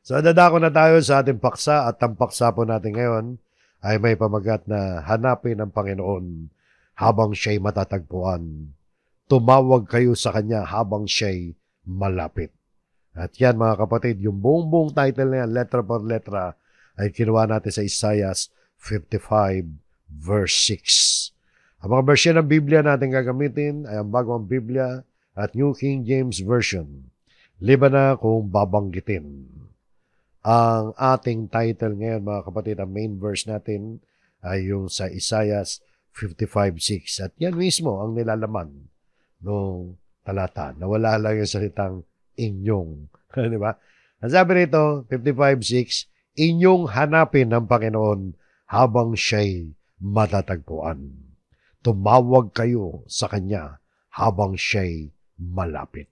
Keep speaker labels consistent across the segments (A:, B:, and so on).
A: So, dadako na tayo sa ating paksa at ang paksa po natin ngayon ay may pamagat na hanapin ang Panginoon habang siya'y matatagpuan. Tumawag kayo sa Kanya habang siya'y malapit. At yan mga kapatid, yung buong title na yan, letra por letra, ay kinuha natin sa Isaiah 55 verse 6. Ang mga bersyon ng Biblia natin gagamitin ay ang Bagong Biblia at New King James Version. Liban na kung babanggitin. Ang ating title ngayon mga kapatid, ang main verse natin ay yung sa Isaiah 55:6. At yan mismo ang nilalaman ng talata. Nawala lang yung salitang inyong. Di ba? Ang sabi rito, 55:6, inyong hanapin ng Panginoon habang siya'y matatagpuan. Tumawag kayo sa Kanya habang siya'y malapit.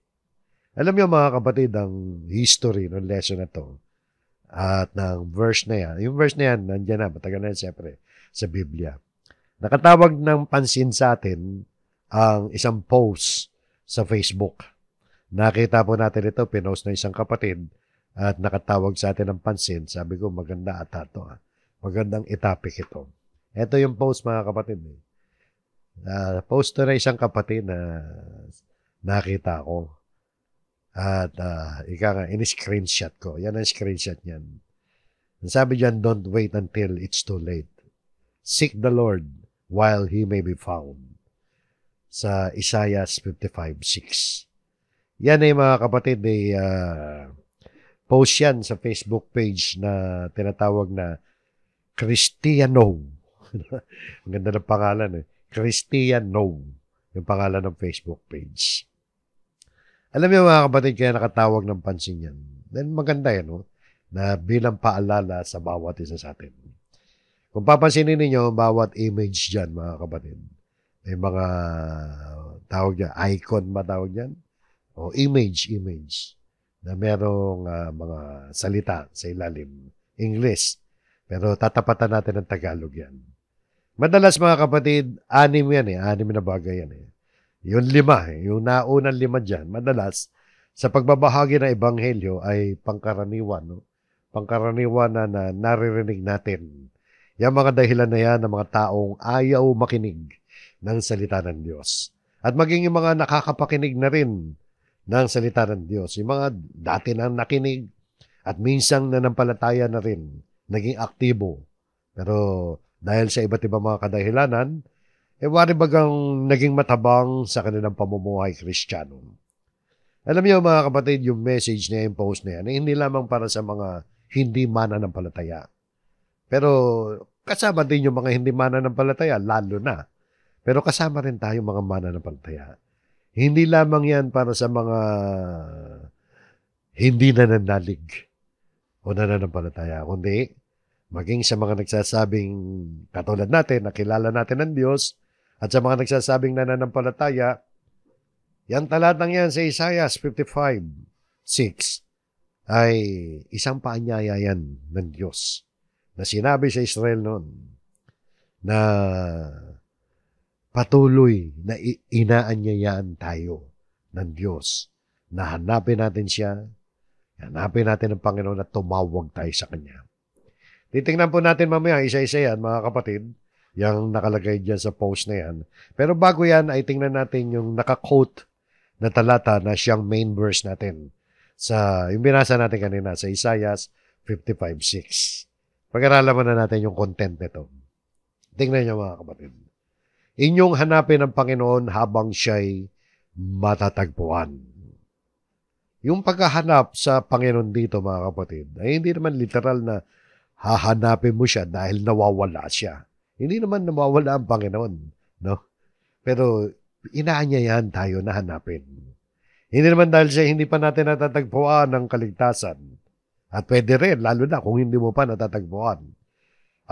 A: Alam niyo mga kapatid, ang history ng lesson na to at ng verse na yan. Yung verse na yan, nandiyan na, matagal na yan siyempre sa Biblia. Nakatawag ng pansin sa atin ang isang post sa Facebook. Nakita po natin ito, pinost ng isang kapatid at nakatawag sa atin ng pansin. Sabi ko, maganda ata ito. Magandang itapik ito. Ito yung post mga kapatid. Post na isang kapatid na nakita ko. At in-screenshot ko. Yan ang screenshot niyan. Sabi diyan, don't wait until it's too late. Seek the Lord while He may be found. Sa Isaiah 55:6. Yan ay mga kapatid, post yan sa Facebook page na tinatawag na Cristiano. Ang ganda ng pangalan Cristiano. Yung pangalan ng Facebook page. Alam niyo mga kapatid, kaya nakatawag ng pansin yan. Then maganda yan, na bilang paalala sa bawat isa sa atin. Kung papansinin ninyo, bawat image dyan, mga kapatid, may mga tawag dyan, icon ba tawag dyan? O image, na merong mga salita sa ilalim. English. Pero tatapatan natin ng Tagalog yan. Madalas mga kapatid, 6 yan 6 na bagay yan Yung 5 yung naunang 5 dyan, madalas, sa pagbabahagi ng Ebanghelyo ay pangkaraniwan, Pangkaraniwan na naririnig natin. Yung mga dahilan na yan ng mga taong ayaw makinig ng salita ng Diyos. At maging yung mga nakakapakinig na rin ng salita ng Diyos. Yung mga dati nang nakinig at minsang nanampalataya na rin, naging aktibo. Pero dahil sa iba't ibang mga kadahilanan, wari bagang naging matabang sa kanilang pamumuhay Kristiyano. Alam niyo mga kapatid, yung message na yung post na yan, hindi lamang para sa mga hindi mananampalataya. Pero kasama din yung mga hindi mananampalataya, lalo na. Pero kasama rin tayo mga mananampalataya. Hindi lamang yan para sa mga hindi nananalig o nananampalataya, kundi maging sa mga nagsasabing katulad natin, nakilala natin ng Diyos, at sa mga nagsasabing nananampalataya, yan talatang yan sa Isaiah 55:6 ay isang paanyaya yan ng Diyos na sinabi sa Israel noon na patuloy na inaanyayaan tayo ng Diyos na hanapin natin siya, hanapin natin ang Panginoon at tumawag tayo sa Kanya. Titingnan po natin mamaya isa-isa yan mga kapatid, yung nakalagay dyan sa post na yan. Pero bago yan ay tingnan natin yung naka-quote na talata na siyang main verse natin sa yung binasa natin kanina sa Isaiah 55:6. Pag-aralan muna natin yung content nito. Tingnan niyo mga kapatid. Inyong hanapin ang Panginoon habang siya'y matatagpuan. Yung paghahanap sa Panginoon dito mga kapatid ay hindi naman literal na hahanapin mo siya dahil nawawala siya. Hindi naman nawawala ang Panginoon, no? Pero inaanyayahan tayo na hanapin. Hindi naman dahil siya hindi pa natin natatagpuan ang kaligtasan. At pwede rin, lalo na kung hindi mo pa natatagpuan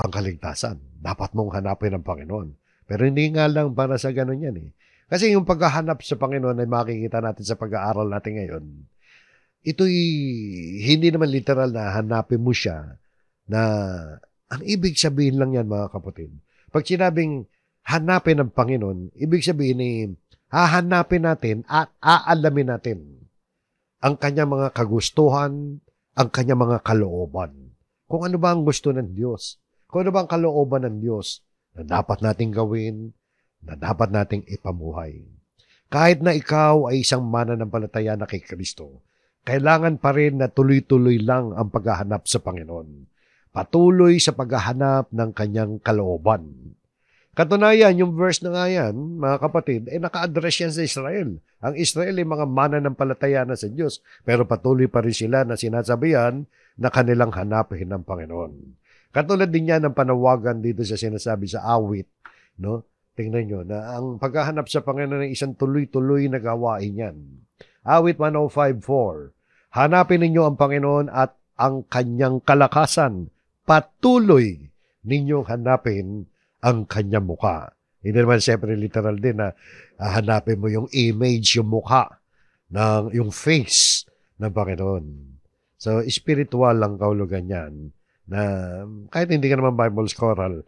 A: ang kaligtasan. Dapat mong hanapin ang Panginoon. Pero hindi nga lang para sa ganun yan Kasi yung paghahanap sa Panginoon ay makikita natin sa pag-aaral natin ngayon. Ito'y hindi naman literal na hanapin mo siya na ang ibig sabihin lang yan mga kapatid. Pag sinabing hanapin ang Panginoon, ibig sabihin hahanapin natin at aalamin natin ang kanyang mga kagustuhan ang kanyang mga kalooban. Kung ano ba ang gusto ng Diyos. Kung ano ba ang kalooban ng Diyos na dapat nating gawin, na dapat nating ipamuhay. Kahit na ikaw ay isang mananampalataya na kay Kristo, kailangan pa rin na tuloy-tuloy lang ang paghahanap sa Panginoon. Patuloy sa paghahanap ng kanyang kalooban. Katunayan, yung verse na nga yan, mga kapatid, naka-address yan sa Israel. Ang Israel ay mga mananampalataya na sa Diyos, pero patuloy pa rin sila na sinasabihan na kanilang hanapin ng Panginoon. Katulad din yan ng panawagan dito sa sinasabi sa awit, no? Tingnan nyo na ang paghahanap sa Panginoon ay isang tuloy-tuloy na gawain yan. Awit 105:4. Hanapin ninyo ang Panginoon at ang kanyang kalakasan. Patuloy ninyong hanapin ang kanyang mukha. Hindi naman siyempre literal din na hanapin mo yung image, yung mukha, yung face ng Panginoon. So, spiritual lang kaulugan yan na kahit hindi ka naman Bible scholar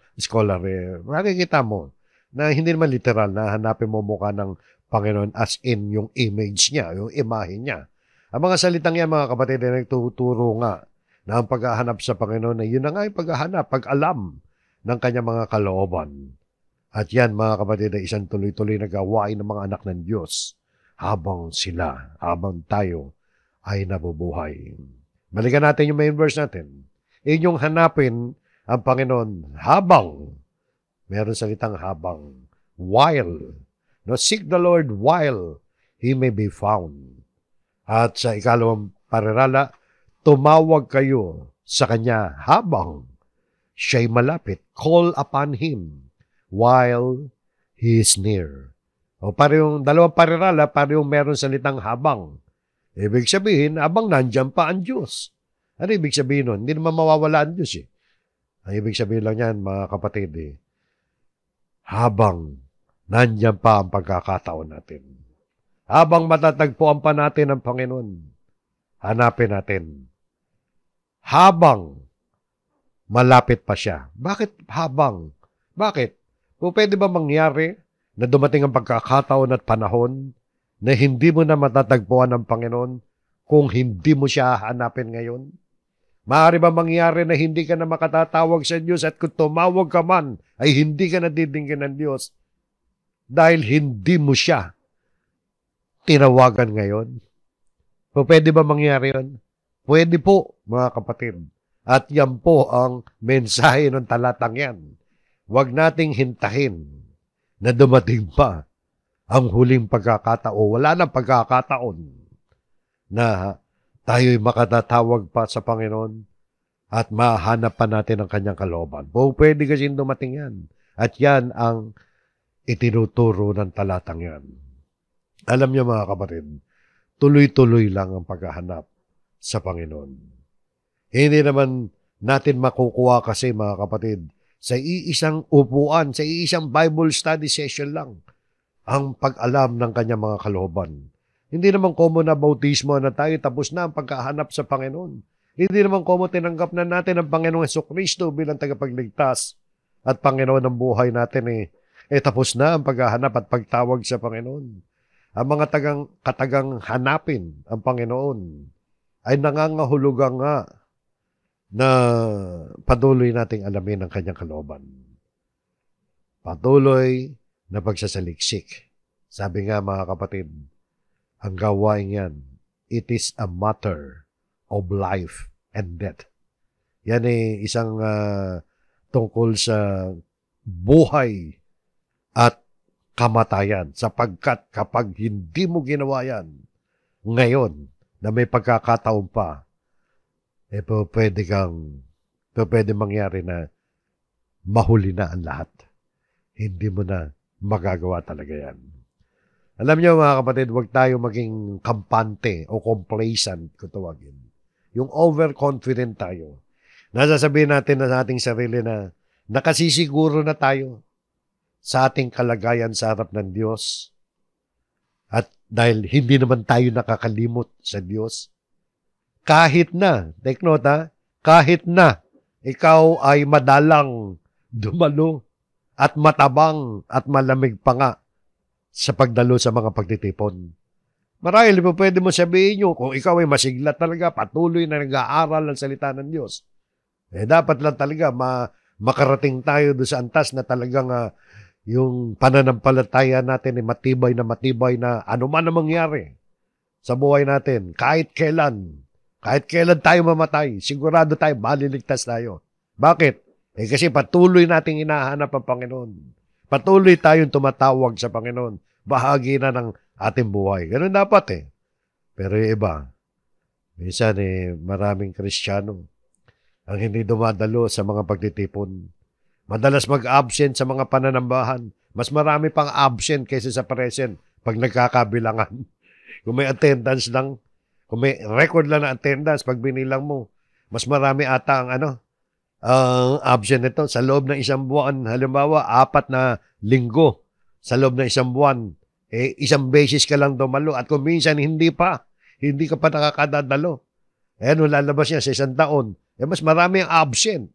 A: makikita mo na hindi naman literal na hanapin mo mukha ng Panginoon as in yung image niya, yung imahe niya. Ang mga salitang yan, mga kapatid, ay nagtuturo nga na ang paghahanap sa Panginoon ay yun na nga yung paghahanap, pag-alam ng kanyang mga kalooban. At yan, mga kapatid, ay isang tuloy-tuloy na gawain ng mga anak ng Diyos habang tayo ay nabubuhay. Balikan natin yung main verse natin. Inyong hanapin ang Panginoon habang, meron salitang habang, while. No, seek the Lord while He may be found. At sa ikalawang parirala, tumawag kayo sa Kanya habang siya'y malapit. Call upon Him while He is near. O parehong dalawang parirala, parehong meron salitang habang. Ibig sabihin, habang nandyan pa ang Diyos. Ano ibig sabihin nun? Hindi naman mawawala ang Diyos eh. Ang ibig sabihin lang yan, mga kapatid habang nandyan pa ang pagkakataon natin. Habang matatagpuan pa natin ang Panginoon, hanapin natin. Habang malapit pa siya. Bakit habang? Bakit? Kung pwede ba mangyari na dumating ang pagkakataon at panahon na hindi mo na matatagpuan ang Panginoon kung hindi mo siya hanapin ngayon? Maaari ba mangyari na hindi ka na makatatawag sa Diyos at kung tumawag ka man ay hindi ka na didinggin ng Diyos dahil hindi mo siya tinawagan ngayon? O pwede ba mangyari yun? Pwede po, mga kapatid. At yan po ang mensahe ng talatang yan. Huwag nating hintahin na dumating pa ang huling pagkakataon. Wala nang pagkakataon na tayo'y makatatawag pa sa Panginoon at mahanap pa natin ang kanyang kalooban. Pwede kasi dumating yan. At yan ang itinuturo ng talatang yan. Alam niyo mga kapatid, tuloy-tuloy lang ang paghahanap sa Panginoon. Hindi naman natin makukuha kasi mga kapatid, sa iisang upuan, sa iisang Bible study session lang, ang pag-alam ng kanyang mga kalooban. Hindi naman common na bautismo na tayo tapos na ang pagkahanap sa Panginoon. Hindi naman common tinanggap na natin ang Panginoong Jesucristo bilang tagapagligtas at Panginoon ng buhay natin tapos na ang paghahanap at pagtawag sa Panginoon. Ang mga katagang hanapin ang Panginoon ay nangangahulugan nga na patuloy nating alamin ang kanyang kalooban. Patuloy na pagsasaliksik. Sabi nga mga kapatid, ang gawain yan, it is a matter of life and death. Yan isang tungkol sa buhay at kamatayan. Sapagkat kapag hindi mo ginawa yan, ngayon na may pagkakataon pa, pwede mangyari na mahuli na ang lahat. Hindi mo na magagawa talaga yan. Alam niyo mga kapatid, huwag tayo maging kampante o complacent kung tawagin. Yung overconfident tayo. Nasasabihin natin na sa ating sarili na nakasisiguro na tayo sa ating kalagayan sa harap ng Diyos. At dahil hindi naman tayo nakakalimot sa Diyos, kahit na, take note kahit na ikaw ay madalang, dumalo, at matabang at malamig pa nga sa pagdalo sa mga pagtitipon. Marahil po pwede mo sabihin nyo, kung ikaw ay masigla talaga, patuloy na nag-aaral ng salita ng Diyos, dapat lang talaga makarating tayo doon sa antas na talagang yung pananampalataya natin ay matibay na ano man ang mangyari sa buhay natin, kahit kailan tayo mamatay, sigurado tayo, maliligtas tayo. Bakit? Kasi patuloy nating hinahanap ang Panginoon. Patuloy tayong tumatawag sa Panginoon. Bahagi na ng ating buhay. Ganun dapat Pero yung iba, minsan maraming Kristiyano ang hindi dumadalo sa mga pagtitipon. Madalas mag-absent sa mga pananambahan. Mas marami pang absent kaysa sa present pag nagkakabilangan. Kung may attendance lang, kung may record lang na attendance, pag binilang mo, mas marami ata ang absent nito sa loob ng isang buwan. Halimbawa, 4 na linggo sa loob ng isang buwan. Isang beses ka lang dumalo at kung minsan hindi ka pa nakakadadalo. Lalabas niya sa isang taon. Mas marami ang absent.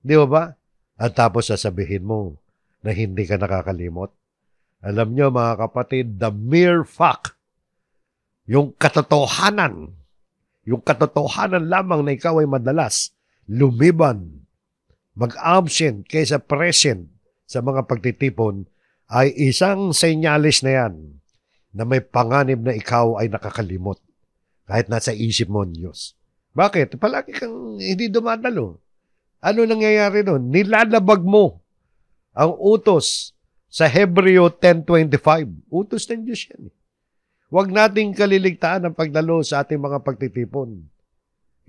A: Di ba? At tapos sasabihin mo na hindi ka nakakalimot. Alam nyo mga kapatid, the mere fact, yung katotohanan lamang na ikaw ay madalas lumiban, mag-absent kaysa present sa mga pagtitipon, ay isang senyalis na yan na may panganib na ikaw ay nakakalimot kahit nasa isip mo ang Diyos. Bakit? Palagi kang hindi dumadalo. Ano nangyayari doon? Nilalabag mo ang utos sa Hebreo 10:25. Utos ng Diyos yan. Huwag nating kaliligtaan ang pagdalo sa ating mga pagtitipon.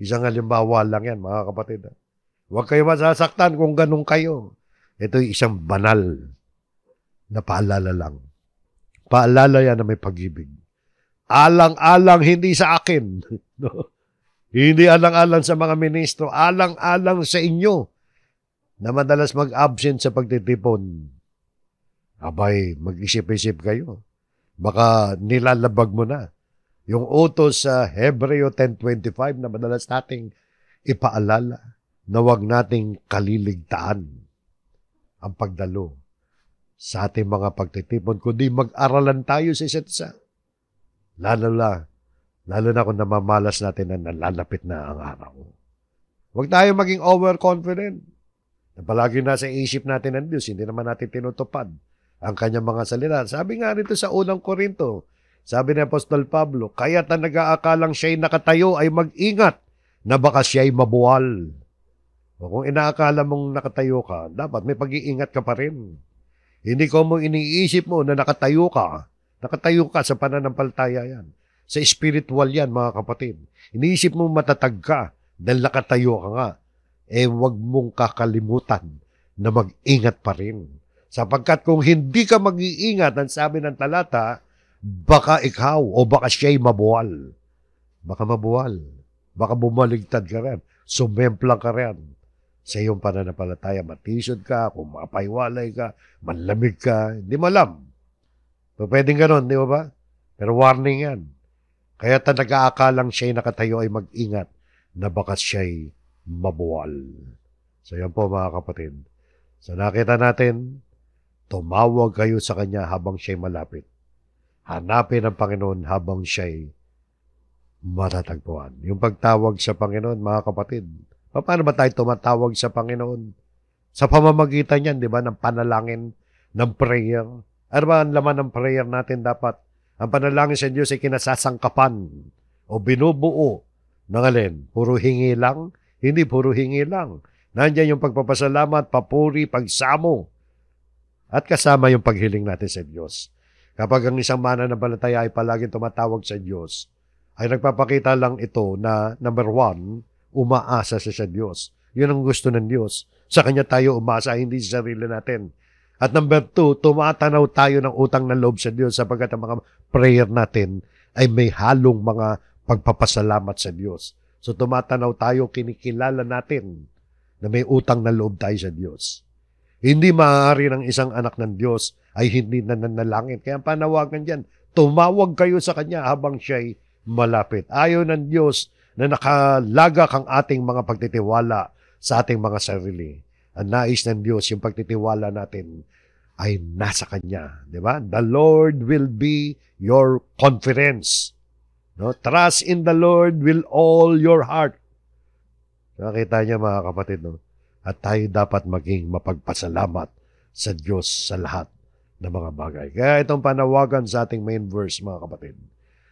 A: Isang halimbawa lang yan, mga kapatid. Huwag kayo masasaktan kung ganun kayo. Ito'y isang banal na paalala lang. Paalala yan na may pag-ibig. Alang-alang hindi sa akin. Hindi alang-alang sa mga ministro. Alang-alang sa inyo na madalas mag-absent sa pagtitipon. Abay, mag-isip-isip kayo. Baka nilalabag mo na yung utos sa Hebreo 10:25 na madalas nating ipaalala na huwag nating kaliligtaan ang pagdalo sa ating mga pagtitipon, kundi mag-aralan tayo sa isa't isa. Lalo na kung namamalas natin na nalalapit na ang araw. Huwag tayo maging overconfident na palagi nasa isip natin ng Diyos, hindi naman natin tinutupad ang kanyang mga salita. Sabi nga rito sa unang Korinto, sabi ni Apostol Pablo, kaya't ang nag-aakalang siya'y nakatayo ay mag-ingat na baka siya'y mabuwal. O kung inaakala mong nakatayo ka, dapat may pag-iingat ka pa rin. Hindi ko mo iniisip mo na nakatayo ka sa pananampalataya yan. Sa spiritual yan, mga kapatid. Iniisip mo matatag ka dahil nakatayo ka nga. Huwag mong kakalimutan na mag-ingat pa rin. Sapagkat kung hindi ka mag-iingat, ang sabi ng talata, baka ikaw o baka siya'y mabuwal. Baka mabuwal. Baka bumaligtad ka rin. Sumemplang ka rin. Sa iyong pananampalataya, matisod ka, kung mapaiwalay ka, manlamig ka, hindi mo alam. So, pwedeng ganon, di ba? Pero warning yan. Kaya nag-aakalang siya'y nakatayo ay mag-ingat na baka siya'y mabuwal. So, yan po mga kapatid. So, nakita natin, tumawag kayo sa Kanya habang siya'y malapit. Hanapin ang Panginoon habang siya'y matatagpuan. Yung pagtawag sa Panginoon, mga kapatid, paano ba tayo tumatawag sa Panginoon? Sa pamamagitan niyan, di ba, ng panalangin, ng prayer. Ano ba ang laman ng prayer natin dapat? Ang panalangin sa Diyos ay kinasasangkapan o binubuo ng alin? Puro hingi lang? Hindi puro hingi lang. Nandiyan yung pagpapasalamat, papuri, pagsamo, at kasama yung paghiling natin sa Diyos. Kapag ang isang mananampalataya ay palaging tumatawag sa Diyos, ay nagpapakita lang ito na, number 1, umaasa sa Diyos. Yun ang gusto ng Diyos. Sa Kanya tayo umasa, hindi sa sarili natin. At number 2, tumatanaw tayo ng utang ng loob sa Diyos sapagkat ang mga prayer natin ay may halong mga pagpapasalamat sa Diyos. So tumatanaw tayo, kinikilala natin na may utang na loob tayo sa Diyos. Hindi maaari ng isang anak ng Diyos ay hindi nananalangin. Kaya ang panawagan dyan, tumawag kayo sa Kanya habang siya'y malapit. Ayaw ng Diyos na nakalagak ang ating mga pagtitiwala sa ating mga sarili. Ang nais ng Diyos, yung pagtitiwala natin ay nasa Kanya. Di ba? The Lord will be your confidence. No? Trust in the Lord with all your heart. Nakita niya mga kapatid, no? At tayo dapat maging mapagpasalamat sa Diyos sa lahat ng mga bagay. Kaya itong panawagan sa ating main verse, mga kapatid,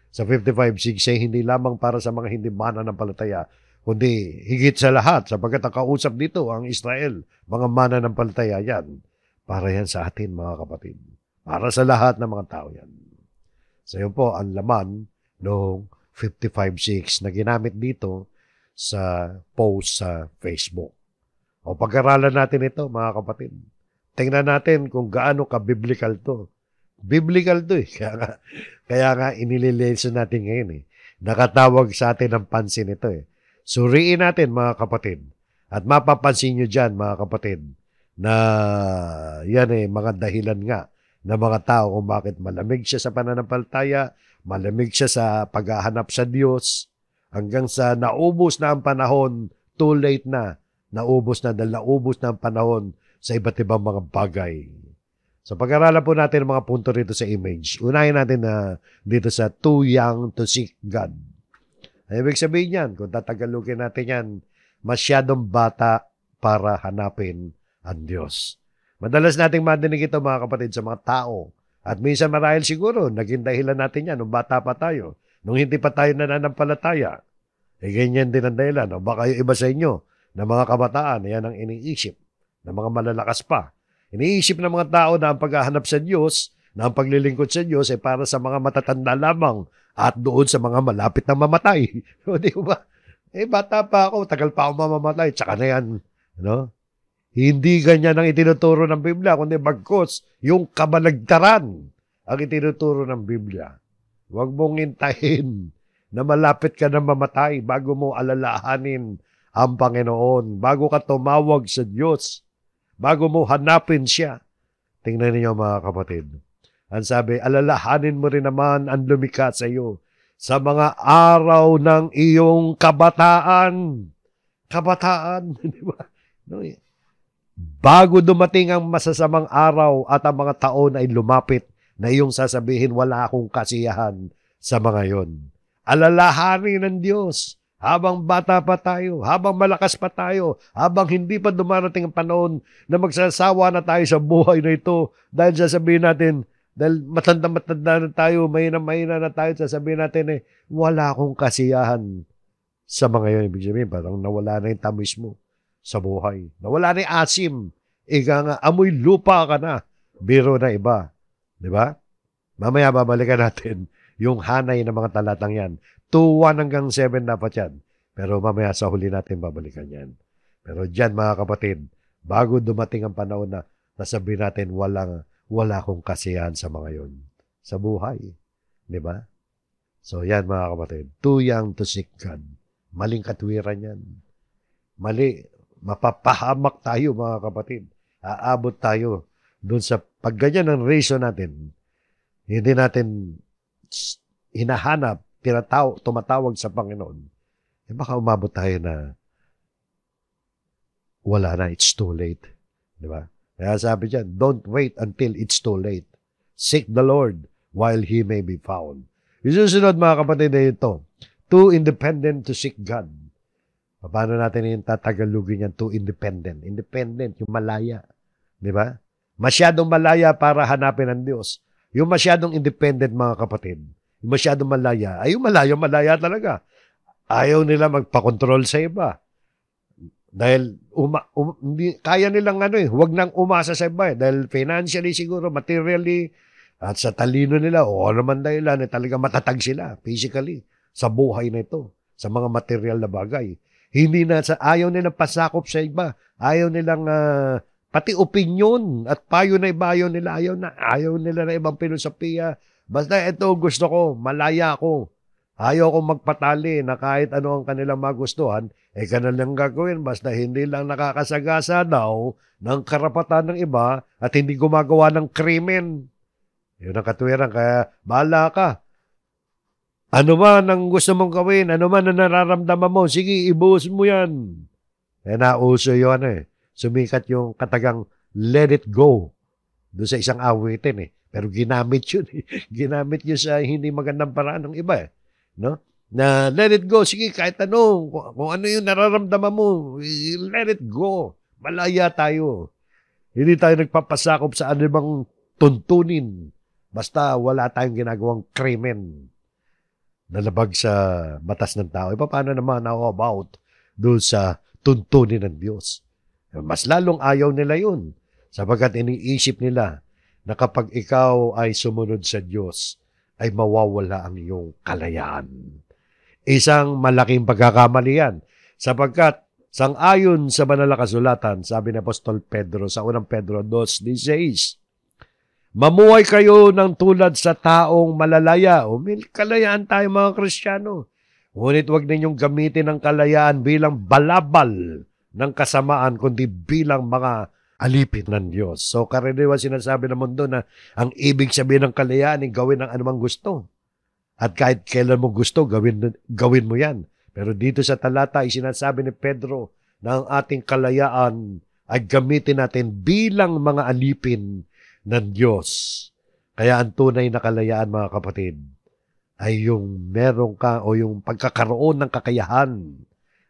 A: sa 55:6 ay hindi lamang para sa mga hindi mananampalataya, kundi higit sa lahat, sapagkat ang kausap dito ang Israel, mga mananampalataya yan. Para yan sa atin, mga kapatid. Para sa lahat ng mga tao yan. So yun po ang laman noong 55:6 na ginamit dito sa post sa Facebook. O pag-aralan natin ito, mga kapatid. Tingnan natin kung gaano ka-biblical to. Biblical to eh. Kaya nga inililensyon natin ngayon eh. Nakatawag sa atin ng pansin ito eh. Suriin natin, mga kapatid. At mapapansin nyo dyan, mga kapatid, na yan eh, mga dahilan nga ng mga tao kung bakit malamig siya sa pananampalataya, malamig siya sa paghahanap sa Diyos, hanggang sa naubos na ang panahon, too late na, naubos na dahil naubos na ang panahon sa iba't ibang mga bagay. So pag-aralan po natin ang mga punto rito sa image. Unahin natin na dito sa too young to seek God. Ay, ibig sabihin yan, kung tatagalugin natin yan, masyadong bata para hanapin ang Diyos. Madalas nating madinig ito, mga kapatid, sa mga tao. At minsan marahil siguro, naging dahilan natin yan nung bata pa tayo. Nung hindi pa tayo nananampalataya. Ganyan din ang dahilan. O baka yung iba sa inyo, na mga kabataan, yan ang iniisip, na mga malalakas pa. Iniisip ng mga tao na ang paghahanap sa Diyos, na ang paglilingkod sa Diyos ay para sa mga matatanda lamang at doon sa mga malapit na mamatay. O di ba? Bata pa ako, tagal pa ako mamamatay, tsaka na yan. No? Hindi ganyan ang itinuturo ng Biblia, kundi bagkos yung kabalagtaran ang itinuturo ng Biblia. Huwag mong hintayin na malapit ka na mamatay bago mo alalahanin ang Panginoon, bago ka tumawag sa Diyos, bago mo hanapin siya. Tingnan niyo, mga kapatid. Ang sabi, alalahanin mo rin naman ang lumikha sa iyo sa mga araw ng iyong kabataan. Kabataan, di ba? No, bago dumating ang masasamang araw at ang mga taon ay lumapit na iyong sasabihin, wala akong kasiyahan sa mga yon. Alalahanin ng Diyos habang bata pa tayo, habang malakas pa tayo, habang hindi pa dumarating ang panahon na magsasawa na tayo sa buhay na ito dahil sasabihin natin, dahil matanda-matanda na tayo, mahina-mahina na tayo, sasabihin natin wala akong kasiyahan sa mga yon. Ibig sabihin, parang nawala na yung tamis mo sa buhay. Nawala na yung asim. Ika nga, amoy lupa ka na. Biro na iba. Di ba? Mamaya babalikan natin yung hanay ng mga talatang yan. 2:1 hanggang 7 dapat yan. Pero mamaya sa huli natin babalikan yan. Pero dyan, mga kapatid, bago dumating ang panahon na nasabihin natin wala akong kasiyahan sa mga yon. Sa buhay. Di ba? So yan, mga kapatid. Too young to seek God. Maling katwiran yan. Mali. Mapapahamak tayo, mga kapatid. Aabot tayo doon sa pagganyan ng reason natin. Hindi natin hinahanap, tumatawag sa Panginoon. Baka umabot tayo na wala na, it's too late. Di ba? Kaya sabi dyan, don't wait until it's too late. Seek the Lord while He may be found. Yung susunod, mga kapatid, na ito, too independent to seek God. Paano natin yung tatagalugin yan? Too independent. Independent, yung malaya. Di ba? Masyadong malaya para hanapin ang Diyos. Yung masyadong independent, mga kapatid, yung masyadong malaya, ay yung malaya talaga. Ayaw nila magpakontrol sa iba. Dahil kaya nilang huwag nang umasa sa iba. Dahil financially siguro, materially, at sa talino nila, o naman dahilan, talaga matatag sila physically sa buhay na ito, sa mga material na bagay. Hindi na, ayaw nilang pasakop sa iba. Ayaw nilang, pati opinion at payo na iba, ayaw nila na ibang filosofiya. Basta ito gusto ko, malaya ako. Ayaw kong magpatali na kahit ano ang kanilang magustuhan, ganun lang gagawin. Basta hindi lang nakakasagasa daw ng karapatan ng iba at hindi gumagawa ng krimen. Yun ang katwiran. Kaya bahala ka. Ano man ang gusto mong gawin, ano man ang nararamdaman mo, sige, ibuhos mo yan. Nauso yun Sumikat yung katagang let it go. doon sa isang awitin eh. Pero ginamit yun eh. Ginamit yun sa hindi magandang paraan ng iba eh. No? Na let it go. Sige, kahit ano. Kung ano yung nararamdaman mo, let it go. Malaya tayo. Hindi tayo nagpapasakop sa anumang tuntunin. Basta wala tayong ginagawang krimen na labag sa batas ng tao. Paano naman how about doon sa tuntunin ng Diyos? Mas lalong ayaw nila yun. Sapagkat iniisip nila na kapag ikaw ay sumunod sa Diyos, ay mawawala ang iyong kalayaan. Isang malaking pagkakamali yan. Sapagkat sang-ayon sa banal na kasulatan, sabi ni Apostol Pedro sa unang Pedro 2:16, mamuhay kayo ng tulad sa taong malalaya. O may kalayaan tayo mga Kristiyano. Ngunit huwag ninyong gamitin ang kalayaan bilang balabal ng kasamaan, kundi bilang mga alipin ng Diyos. So karaniwan sinasabi ng mundo na ang ibig sabihin ng kalayaan ay gawin ang anumang gusto. At kahit kailan mo gusto, gawin mo yan. Pero dito sa talata ay sinasabi ni Pedro na ang ating kalayaan ay gamitin natin bilang mga alipin ng Diyos. Kaya ang tunay na kalayaan, mga kapatid, ay yung meron ka o yung pagkakaroon ng kakayahan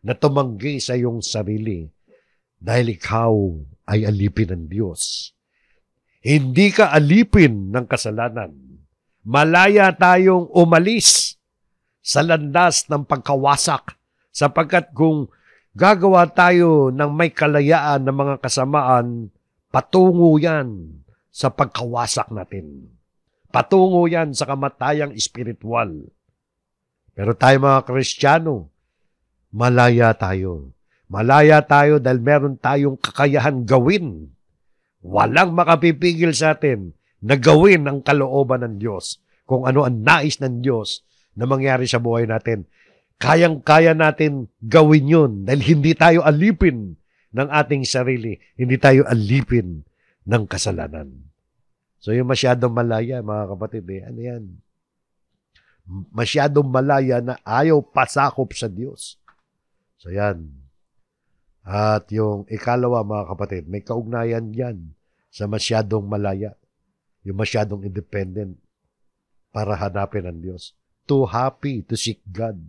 A: na tumanggi sa iyong sarili dahil ikaw ay alipin ng Diyos. Hindi ka alipin ng kasalanan. Malaya tayong umalis sa landas ng pagkawasak sapagkat kung gagawa tayo ng may kalayaan ng mga kasamaan, patungo yan sa pagkawasak natin. Patungo yan sa kamatayang espiritual. Pero tayo mga Kristiyano, malaya tayo. Malaya tayo dahil meron tayong kakayahan gawin. Walang makapipigil sa atin na gawin ang kalooban ng Diyos. Kung ano ang nais ng Diyos na mangyari sa buhay natin. Kayang-kaya natin gawin yun dahil hindi tayo alipin ng ating sarili. Hindi tayo alipin ng kasalanan. So yung masyadong malaya, mga kapatid, ano yan? Masyadong malaya na ayaw pasakop sa Diyos. So yan. At yung ikalawa, mga kapatid, may kaugnayan yan sa masyadong malaya. Yung masyadong independent para hanapin ang Diyos. Too happy to seek God.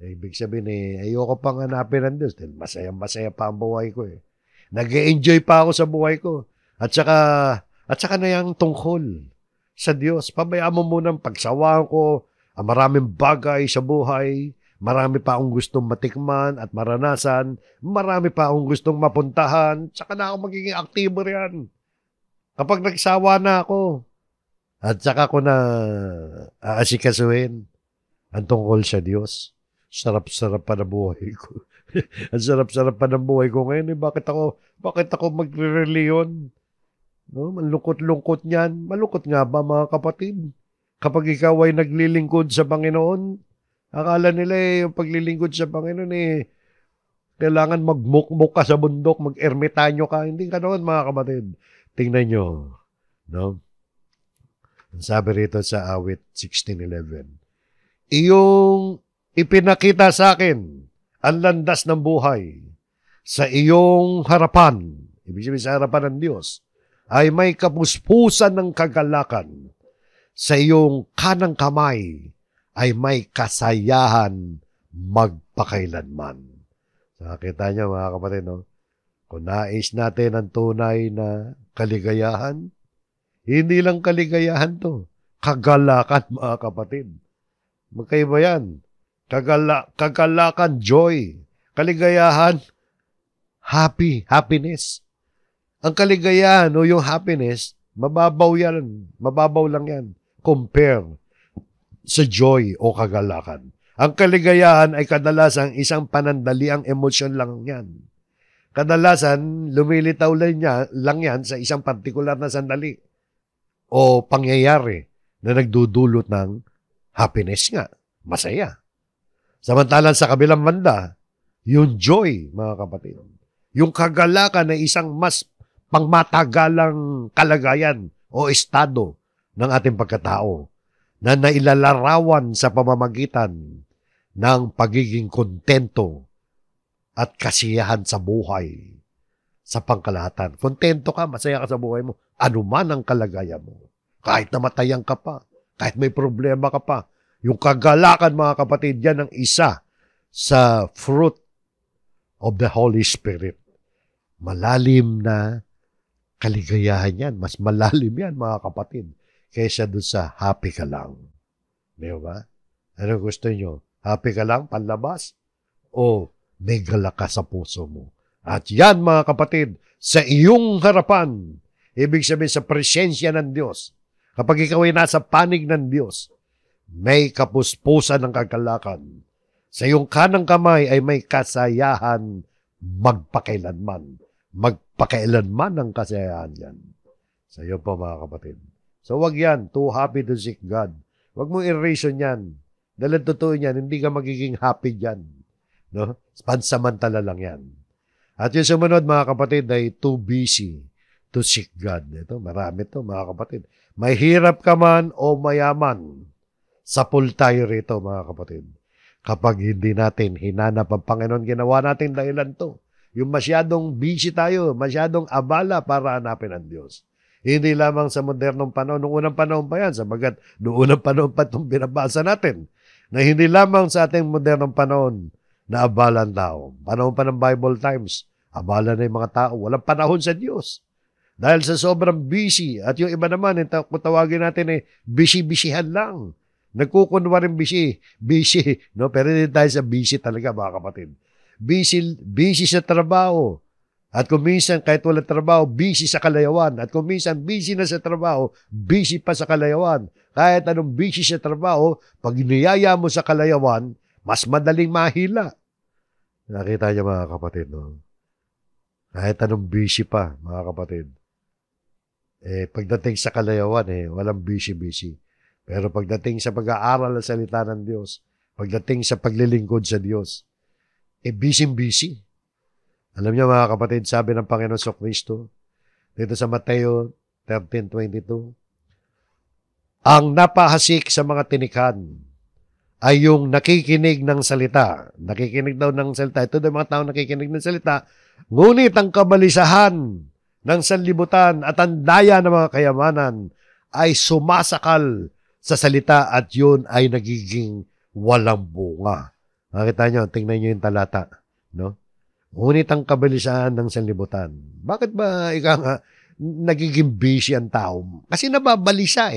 A: Ibig sabihin ayoko pang hanapin ang Diyos. Masaya-masaya pa ang buhay ko eh. Nag-e-enjoy pa ako sa buhay ko. At saka na yung tungkol sa Diyos. Pabayaan mo muna ang pagsawaan ko. Ang maraming bagay sa buhay. Marami pa akong gustong matikman at maranasan. Marami pa akong gustong mapuntahan. Saka na ako magiging aktibo riyan. Kapag nagsawa na ako. At saka ko na aasikasuhin ang tungkol sa Diyos. Sarap-sarap pa na buhay ko. Ang sarap-sarap pa ng buhay ko ngayon. Bakit ako magre-reliyon? No? Malungkot-lungkot niyan. Malungkot nga ba, mga kapatid? Kapag ikaw ay naglilingkod sa Panginoon, akala nila yung paglilingkod sa Panginoon kailangan magmukmuk ka sa bundok, mag-ermitanyo ka. Hindi ka noon, mga kapatid. Tingnan nyo. No? Sabi rito sa awit 16:11, iyong ipinakita sa akin ang landas ng buhay sa iyong harapan, ibig sabihin sa harapan ng Diyos, ay may kapuspusan ng kagalakan. Sa iyong kanang kamay ay may kasayahan magpakailanman. So, kita niyo, mga kapatid, no? Kung nais natin ang tunay na kaligayahan, hindi lang kaligayahan to. Kagalakan, mga kapatid. Magkaiba yan. Kagalakan, joy. Kaligayahan, happiness. Ang kaligayahan o yung happiness, mababaw yan. Mababaw lang yan. Compare sa joy o kagalakan. Ang kaligayahan ay kadalasan isang panandaliang emosyon lang yan. Kadalasan, lumilitaw lang yan sa isang partikular na sandali o pangyayari na nagdudulot ng happiness nga, masaya. Samantalang sa kabilang banda, yung joy, mga kapatid, yung kagalakan na isang mas pangmatagalang kalagayan o estado ng ating pagkatao na nailalarawan sa pamamagitan ng pagiging kontento at kasiyahan sa buhay. sa pangkalahatan. Kontento ka, masaya ka sa buhay mo. Ano man ang kalagayan mo. Kahit namatayan ka pa, kahit may problema ka pa, yung kagalakan, mga kapatid, yan ang isa sa fruit of the Holy Spirit. Malalim na kaligayahan yan. Mas malalim yan, mga kapatid, kaysa doon sa happy ka lang. Di ba? Ano gusto nyo? Happy ka lang, panlabas? O may galak ka sa puso mo? At yan, mga kapatid, sa iyong harapan, ibig sabihin sa presensya ng Diyos, kapag ikaw ay nasa panig ng Diyos, may kapuspusan ng kagalakan. Sa iyong kanang kamay ay may kasayahan magpakailanman. Magpakailanman ang kasayahan yan. Sa iyo po, mga kapatid. So wag yan, too happy to seek God. Wag mo i-reason yan. Dahil totoo yan, hindi ka magiging happy dyan. No? Pansamantala lang yan. At yung sumunod, mga kapatid, ay too busy to seek God. Ito, marami ito, mga kapatid. May hirap ka man o mayaman, sapul tayo rito, mga kapatid. Kapag hindi natin hinanap ang Panginoon, ginawa natin dahilan to. Yung masyadong busy tayo, masyadong abala para hanapin ang Diyos. Hindi lamang sa modernong panahon, noong unang panahon pa yan, sabagat noong unang panahon pa itong binabasa natin, na hindi lamang sa ating modernong panahon na abala ang tao. Panahon pa ng Bible times, abala na yung mga tao. Walang panahon sa Diyos. Dahil sa sobrang busy, at yung iba naman, kung tawagin natin busy-busyhan lang. Nagkukunwaring busy, no? Pero hindi tayo sa busy talaga, mga kapatid. Busy sa trabaho. At kung minsan, kahit walang trabaho, busy sa kalayawan. At kung minsan, busy na sa trabaho, busy pa sa kalayawan. Kahit anong busy sa trabaho, pag niyaya mo sa kalayawan, mas madaling mahila. Nakita niyo, mga kapatid, no? Kahit anong busy pa, mga kapatid. Pagdating sa kalayawan, walang busy-busy. Pero pagdating sa pag-aaral ng salita ng Diyos, pagdating sa paglilingkod sa Diyos, busy-busy. Alam niyo, mga kapatid, sabi ng Panginoon sa Kristo, dito sa Mateo 13:22, ang napahasik sa mga tinikan ay yung nakikinig ng salita. Nakikinig daw ng salita. Ito daw mga tao nakikinig ng salita. Ngunit ang kabalisahan ng sanlibutan at ang daya ng mga kayamanan ay sumasakal sa salita at yun ay nagiging walang bunga. Nakita nyo, tingnan nyo yung talata. No? Ngunit ang kabalisahan ng sanlibutan. Bakit ba nagiging busy ang tao? Kasi nababalisa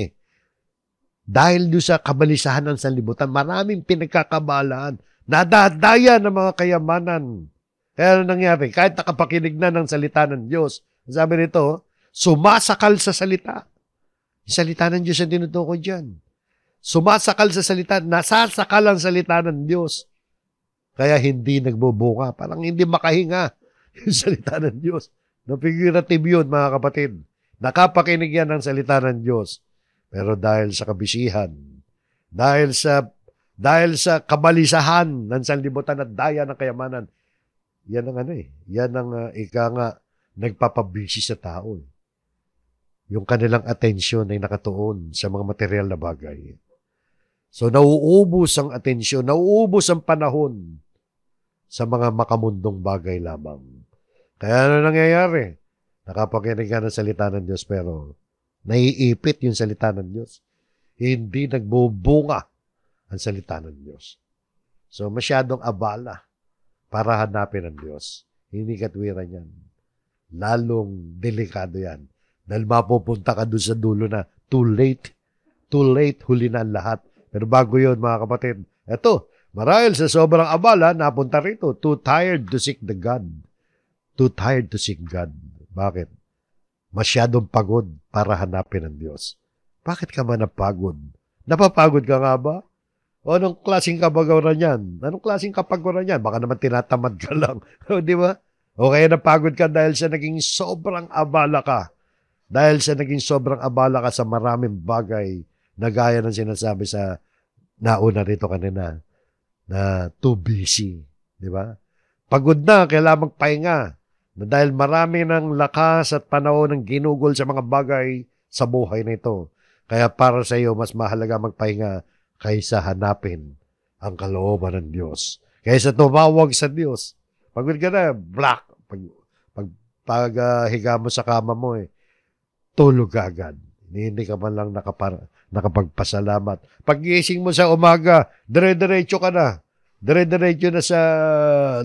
A: Dahil doon sa kabalisahan ng sanlibutan, maraming pinagkakabalaan. Nadadaya ng mga kayamanan. Kaya ano nangyari? Kahit nakapakinig na ng salita ng Diyos, sabi nito, sumasakal sa salita. Yung salita ng Diyos ang tinutukoy dyan. Sumasakal sa salita, nasasakal ang salita ng Diyos. Kaya hindi nagbubunga. Parang hindi makahinga yung salita ng Diyos. Figurative yun, mga kapatid. Nakapakinig yan ng salita ng Diyos. Pero dahil sa kabisihan, dahil sa kabalisahan ng sanlibutan at daya ng kayamanan, yan ang yan ang nagpapabisi sa tao. Yung kanilang atensyon ay nakatuon sa mga material na bagay. So nauubos ang atensyon, nauubos ang panahon sa mga makamundong bagay lamang. Kaya ano nangyayari? Nakapakinig ka ng salita ng Diyos pero naiipit yung salita ng Diyos. Hindi nagbubunga ang salita ng Diyos. So masyadong abala para hanapin ang Diyos. Hindi katwiran yan. Lalong delikado yan. Dahil mapupunta ka doon sa dulo na too late, huli na ang lahat. Pero bago yun, mga kapatid, eto, marahil sa sobrang abala, napunta rito, too tired to seek the God. Too tired to seek God. Bakit? Masyadong pagod para hanapin ang Diyos. Bakit ka man napagod? Napapagod ka nga ba? O anong klaseng kapagawaran yan? Anong klaseng kapagawaran yan? Baka naman tinatamad ka lang. Di ba? O kaya napagod ka dahil sa naging sobrang abala ka. Dahil sa naging sobrang abala ka sa maraming bagay na gaya ng sinasabi sa nauna rito kanina na too busy. Di ba? Pagod na, kailangan magpahinga. Na dahil marami ng lakas at panahon ng ginugol sa mga bagay sa buhay na ito. Kaya para sa iyo, mas mahalaga magpahinga kaysa hanapin ang kalooban ng Diyos. Kaysa tumawag sa Diyos. Pagod ka na, black. pag higa mo sa kama mo, tulog ka agad. Hindi ka man lang nakapagpasalamat. Pag-gising mo sa umaga, dire-diretso ka na. Dire-diretso na sa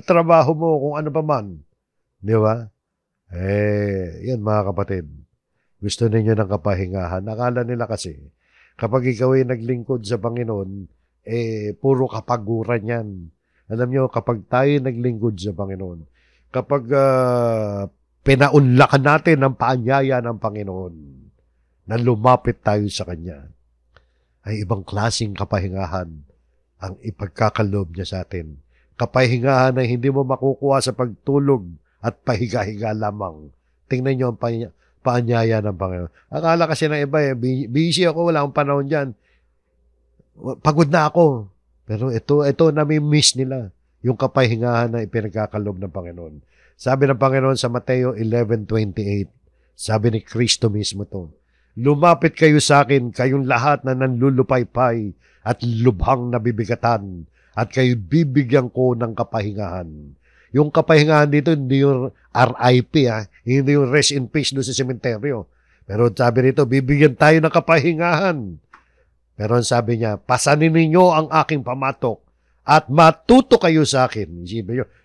A: trabaho mo kung ano pa man. Di ba? Yan mga kapatid. Gusto ninyo ng kapahingahan. Akala nila kasi, kapag ikaw ay naglingkod sa Panginoon, puro kapaguran yan. Alam nyo, kapag tayo naglingkod sa Panginoon, kapag pinaunlakan natin ang paanyaya ng Panginoon, na lumapit tayo sa Kanya, ay ibang klaseng kapahingahan ang ipagkakaloob niya sa atin. Kapahingahan na hindi mo makukuha sa pagtulog at pahiga-higa lamang. Tingnan niyo ang paanyaya ng Panginoon. Akala kasi ng iba, busy ako, wala akong panahon dyan. Pagod na ako. Pero ito nami-miss nila, yung kapahingahan na ipinagkakaloob ng Panginoon. Sabi ng Panginoon sa Mateo 11:28, sabi ni Kristo mismo to, lumapit kayo sa akin, kayong lahat na nanlulupaypay at lubhang nabibigatan, at kayo bibigyan ko ng kapahingahan. Yung kapahingahan dito, hindi yung RIP, hindi yung rest in peace doon sa sementeryo. Pero sabi rito, bibigyan tayo ng kapahingahan. Pero sabi niya, pasanin ninyo ang aking pamatok at matuto kayo sa akin.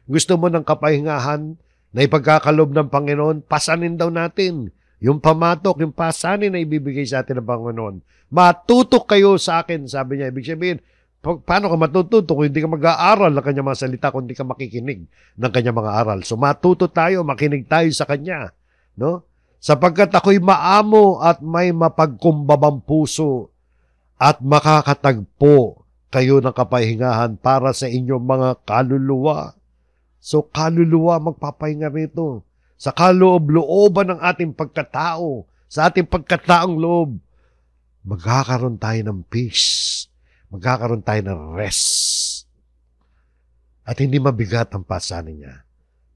A: Gusto mo ng kapahingahan na ipagkakaloob ng Panginoon, pasanin daw natin. Yung pamatok, yung pasanin na ibibigay sa atin ng Panginoon. Matuto kayo sa akin, sabi niya. Ibig sabihin, paano ka matututo kung hindi ka mag-aaral ng kanyang mga salita, kung hindi ka makikinig ng kanyang mga aral? So matuto tayo, makinig tayo sa kanya. No? Sapagkat ako'y maamo at may mapagkumbabang puso at makakatagpo kayo ng kapahingahan para sa inyong mga kaluluwa. So kaluluwa magpapahinga rito. Sa kaloob-looban ng ating pagkatao, sa ating pagkataong loob, magkakaroon tayo ng peace. Magkakaroon tayo ng rest. At hindi mabigat ang pasanin niya.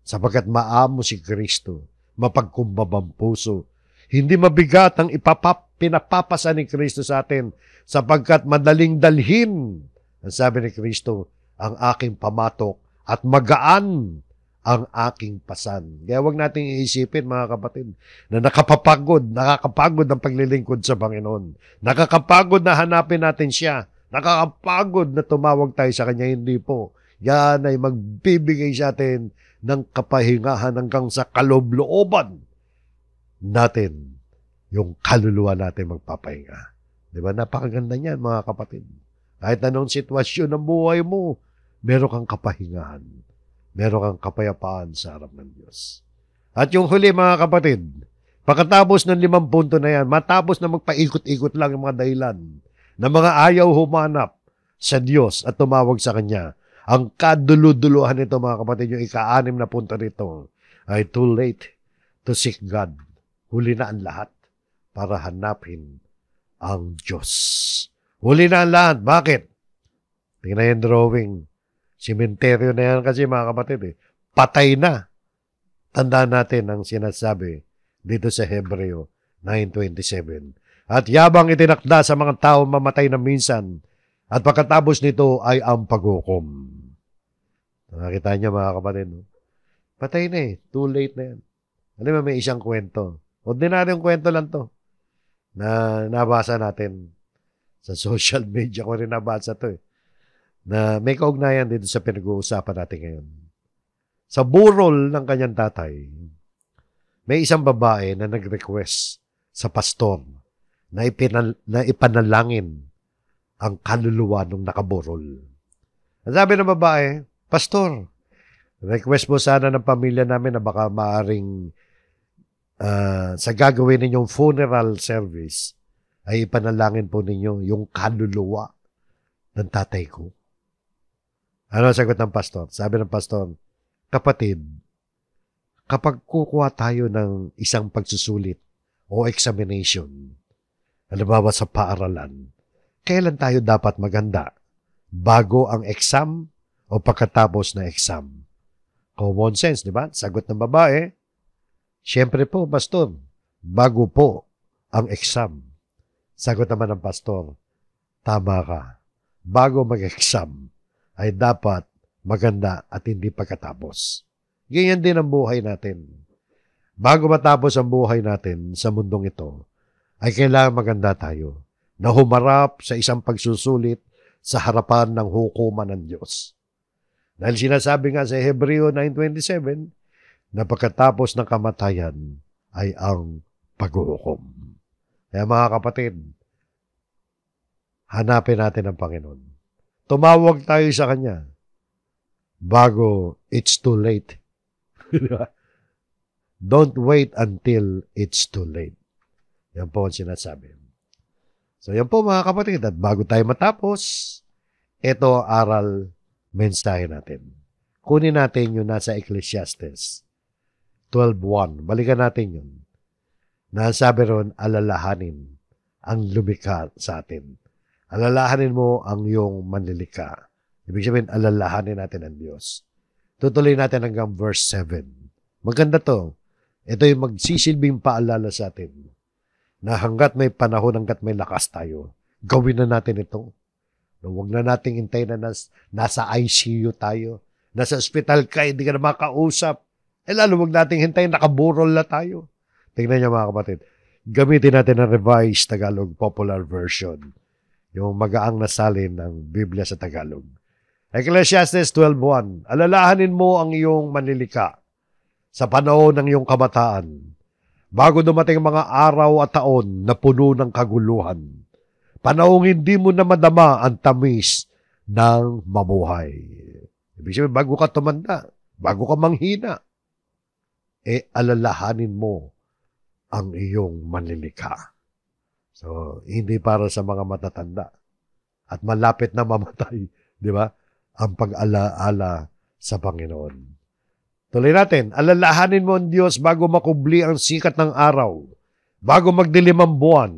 A: Sapagkat maamo si Kristo, mapagkumbabang puso. Hindi mabigat ang pinapapasa ni Kristo sa atin, sapagkat madaling dalhin, ang sabi ni Kristo, ang aking pamatok at magaan ang aking pasan. Kaya huwag nating iisipin, mga kapatid, na nakakapagod ang paglilingkod sa Panginoon. Nakakapagod na hanapin natin siya. Nakakapagod na tumawag tayo sa Kanya. Hindi po. Yan ay magbibigay sa atin ng kapahingahan hanggang sa kaloob-looban natin. Yung kaluluwa natin magpapahinga. Di ba? Napakaganda niyan, mga kapatid. Kahit anong sitwasyon ng buhay mo, meron kang kapahingahan. Meron kang kapayapaan sa harap ng Diyos. At yung huli, mga kapatid, pagkatapos ng 5 punto na yan, matapos na magpaikot-ikot lang yung mga dahilan na mga ayaw humanap sa Diyos at tumawag sa Kanya, ang kaduluduluhan nito, mga kapatid, yung ika-6 na punto nito, ay too late to seek God. Huli na ang lahat para hanapin ang Diyos. Huli na ang lahat. Bakit? Tingnan yung drawing. Sementeryo na yan kasi, mga kapatid, patay na. Tandaan natin ang sinasabi dito sa Hebreo 9:27. At yabang itinakda sa mga tao mamatay na minsan, at pagkatapos nito ay ang paghukom. Nakita niyo, mga kapatid, patay na too late na yan. Alam mo, may isang kwento. Ordinaryong kwento lang to na nabasa natin sa social media ko rin nabasa to na may kaugnayan dito sa pinag-uusapan natin ngayon. Sa burol ng kanyang tatay, may isang babae na nag-request sa pastor na ipanalangin ang kaluluwa ng nakaburol. Ang sabi ng babae, Pastor, request mo sana ng pamilya namin na baka maaring sa gagawin ninyong funeral service ay ipanalangin po ninyo yung kaluluwa ng tatay ko. Ano ang sagot ng pastor? Sabi ng pastor, kapatid, kapag kukuha tayo ng isang pagsusulit o examination, halimbawa sa paaralan, kailan tayo dapat maghanda? Bago ang exam o pagkatapos na exam? Common sense, di ba? Sagot ng babae, siyempre po, pastor, bago po ang exam. Sagot naman ng pastor, tama ka. Bago mag-exam, ay dapat maganda at hindi pagkatapos. Ganyan din ang buhay natin. Bago matapos ang buhay natin sa mundong ito, ay kailangan maganda tayo na humarap sa isang pagsusulit sa harapan ng hukuman ng Diyos. Dahil sinasabi nga sa Hebreo 9:27 na pagkatapos ng kamatayan ay ang paghuhukom. Kaya mga kapatid, hanapin natin ang Panginoon. Tumawag tayo sa Kanya bago it's too late. Don't wait until it's too late. Yan po ang sinasabi. So yan po mga kapatid, at bago tayo matapos, ito ang aral mensahe natin. Kunin natin yung nasa Ecclesiastes 12:1. Balikan natin yun. Nasabi ron, alalahanin ang lumikha sa atin. Alalahanin mo ang iyong manlilikha. Ibig sabihin, alalahanin natin ang Diyos. Tutuloy natin hanggang verse 7. Maganda to. Ito yung magsisilbing paalala sa atin na hanggat may panahon, hanggat may lakas tayo, gawin na natin ito. Huwag na nating hintayin na nasa ICU tayo. Nasa ospital ka, hindi ka na makausap. Lalo huwag nating hintayin, nakaburol na tayo. Tingnan niyo mga kapatid. Gamitin natin ang Revised Tagalog Popular Version. Yung magaang na salin ng Biblia sa Tagalog. Ecclesiastes 12:1. Alalahanin mo ang iyong manlilika sa panahon ng iyong kabataan, bago dumating mga araw at taon na puno ng kaguluhan, panahong hindi mo na madama ang tamis ng mabuhay. Ibig sabihin, bago ka tumanda, bago ka manghina, alalahanin mo ang iyong manlilikha. So, hindi para sa mga matatanda at malapit na mamatay, di ba? Ang pag-alaala sa Panginoon. Tuloy natin, alalahanin mo ang Diyos bago makubli ang sikat ng araw, bago magdilim ang buwan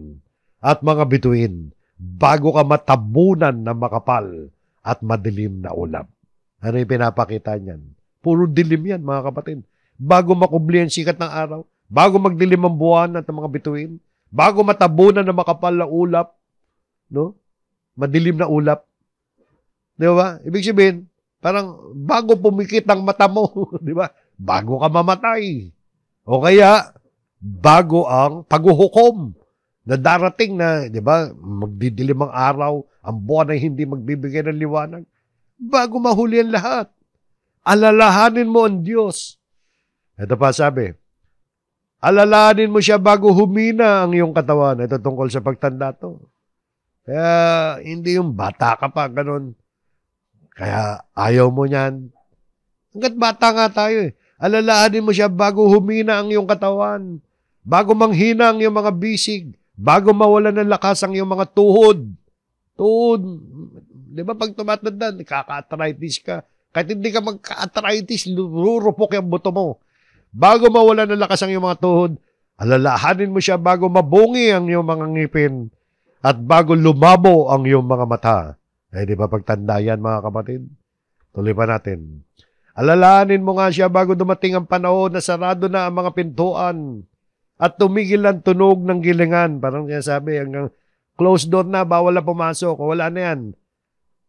A: at mga bituin, bago ka matabunan ng makapal at madilim na ulap. Ano yung pinapakita niyan? Puro dilim yan, mga kapatid. Bago makubli ang sikat ng araw, bago magdilim ang buwan at mga bituin, bago matabunan ng makapal na ulap, no? Madilim na ulap. Di ba? Ibig sabihin, parang bago pumikit ang mata mo, di ba? Bago ka mamatay. O kaya, bago ang paghuhukom na darating na, di ba, magdidilim ang araw, ang buwan ay hindi magbibigay ng liwanag. Bago mahuli ang lahat, alalahanin mo ang Diyos. Ito pa sabi, alalahanin mo siya bago humina ang iyong katawan. Ito tungkol sa pagtanda to. Kaya, hindi yung bata ka pa, ganun. Kaya ayaw mo niyan. Hanggat bata nga tayo eh. Alalahanin mo siya bago humina ang iyong katawan. Bago manghina ang iyong mga bisig. Bago mawala ng lakas ang iyong mga tuhod. Tuhod. Di ba pag tumatanda, nakaka-arthritis ka. Kahit hindi ka magka-arthritis, rurupok yung buto mo. Bago mawala ng lakas ang iyong mga tuhod, alalahanin mo siya bago mabungi ang iyong mga ngipin. At bago lumabo ang iyong mga mata. Di ba pagtanda yan, mga kapatid? Tuloy pa natin. Alalahanin mo nga siya bago dumating ang panahon na sarado na ang mga pintuan at tumigil ang tunog ng gilingan. Parang sinasabi, hanggang closed door na, bawal na pumasok. Wala na yan.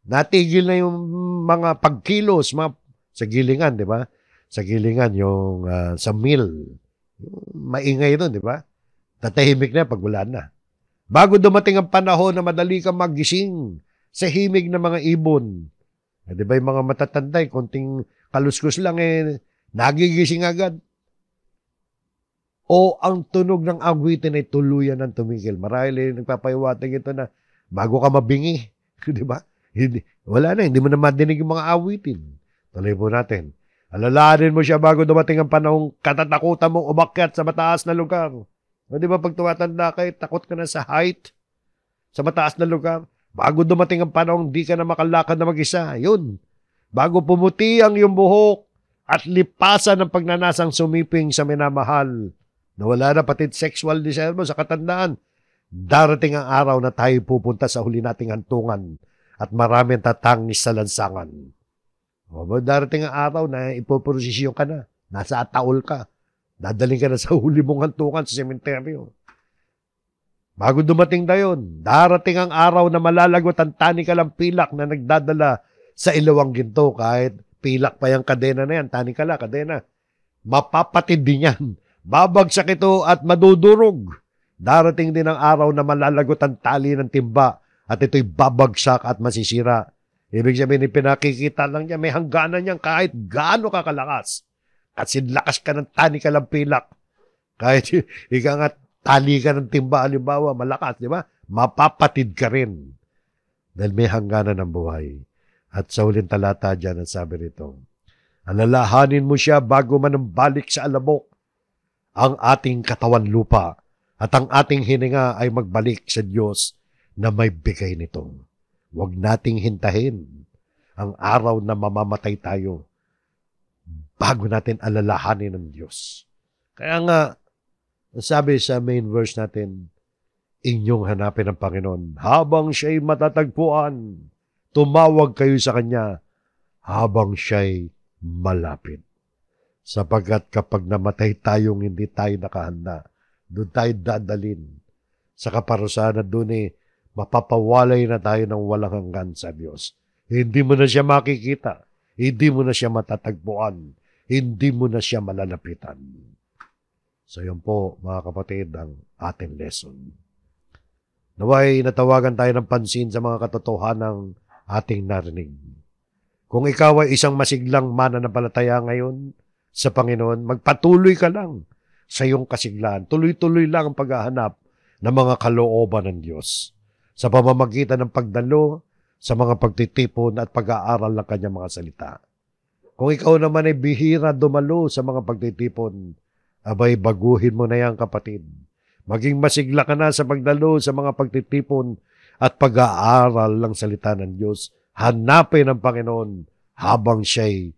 A: Natigil na yung mga pagkilos sa gilingan, di ba? Sa gilingan, yung sa mill. Maingay doon, di ba? Tatahimik na pag wala na. Bago dumating ang panahon na madali kang magising sa himig ng mga ibon. Di ba yung mga matatanda, konting kaluskus lang nagigising agad. O ang tunog ng awitin ay tuluyan ng tumigil. Marahil nagpapahiwatig ito na bago ka mabingi. Di ba? Wala na, hindi mo na madinig yung mga awitin. Tuloy po natin. Alalahanin mo siya bago dumating ang panahong katatakutan mong umakyat sa mataas na lugar. O di ba pag tumatanda ka, takot ka na sa height, sa mataas na lugar. Bago dumating ang panahong di ka na makalakad na mag-isa. Yun. Bago pumuti ang iyong buhok at lipasan ng pagnanasang sumiping sa minamahal. Nawala na pati sexual desire mo sa katandaan. Darating ang araw na tayo pupunta sa huli nating hantungan at maraming tatangis sa lansangan. O, darating ang araw na ipoprosesyon ka na. Nasa ataol ka. Dadaling ka na sa huli mong hantungan sa sementeryo. Bago dumating na yun, darating ang araw na malalagot ang tanikalang pilak na nagdadala sa ilawang ginto. Kahit pilak pa yung kadena na yan, tanikala, kadena. Mapapatid din yan. babagsak ito at madudurog. Darating din ang araw na malalagot ang tali ng timba at ito'y babagsak at masisira. Ibig sabihin, pinakikita lang niya, may hangganan niyan kahit gaano ka kalakas. At sinlakas ka ng tani ka lang pilak. Kahit ika nga tali ka ng timba, halimbawa, malakas, di ba? Mapapatid ka rin. Dahil may hangganan ng buhay. At sa huling talata dyan, ang sabi rito, alalahanin mo siya bago man balik sa alabok ang ating katawan lupa at ang ating hininga ay magbalik sa Diyos na may bigay nito. Huwag nating hintahin ang araw na mamamatay tayo bago natin alalahanin ng Diyos. Kaya nga, sabi sa main verse natin, inyong hanapin ang Panginoon habang siya'y matatagpuan. Tumawag kayo sa Kanya habang siya'y malapit. Sapagkat kapag namatay tayong hindi tayo nakahanda, doon tayo dadalin sa kaparusahan at doon mapapawalay na tayo ng walang hanggan sa Diyos. Hindi mo na siya makikita. Hindi mo na siya matatagpuan. Hindi mo na siya malalapitan. So yun po, mga kapatid, ang ating lesson. Naway natawagan tayo ng pansin sa mga katotohanang ating narinig. Kung ikaw ay isang masiglang mananampalataya ngayon sa Panginoon, magpatuloy ka lang sa iyong kasiglahan. Tuloy-tuloy lang ang paghahanap ng mga kalooban ng Diyos sa pamamagitan ng pagdalo sa mga pagtitipon at pag-aaral ng kanyang mga salita. Kung ikaw naman ay bihira dumalo sa mga pagtitipon, abay baguhin mo na yan, kapatid. Maging masigla ka na sa pagdalo sa mga pagtitipon at pag-aaral ng salita ng Diyos. Hanapin ang Panginoon habang siya'y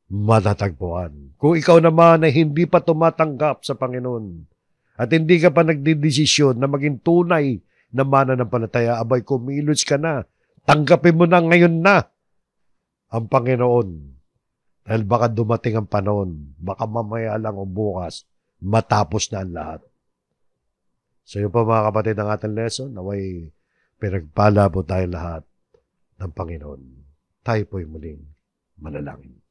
A: matatagpuan. Kung ikaw naman ay hindi pa tumatanggap sa Panginoon at hindi ka pa nagdidesisyon na maging tunay na mananampalataya, abay kumilos ka na. Tanggapin mo na ngayon na ang Panginoon. Dahil baka dumating ang panahon, baka mamaya lang o bukas, matapos na ang lahat. So yun po mga kapatid ang ating lesson, naway pinagpala po tayo lahat ng Panginoon. Tayo po'y muling manalangin.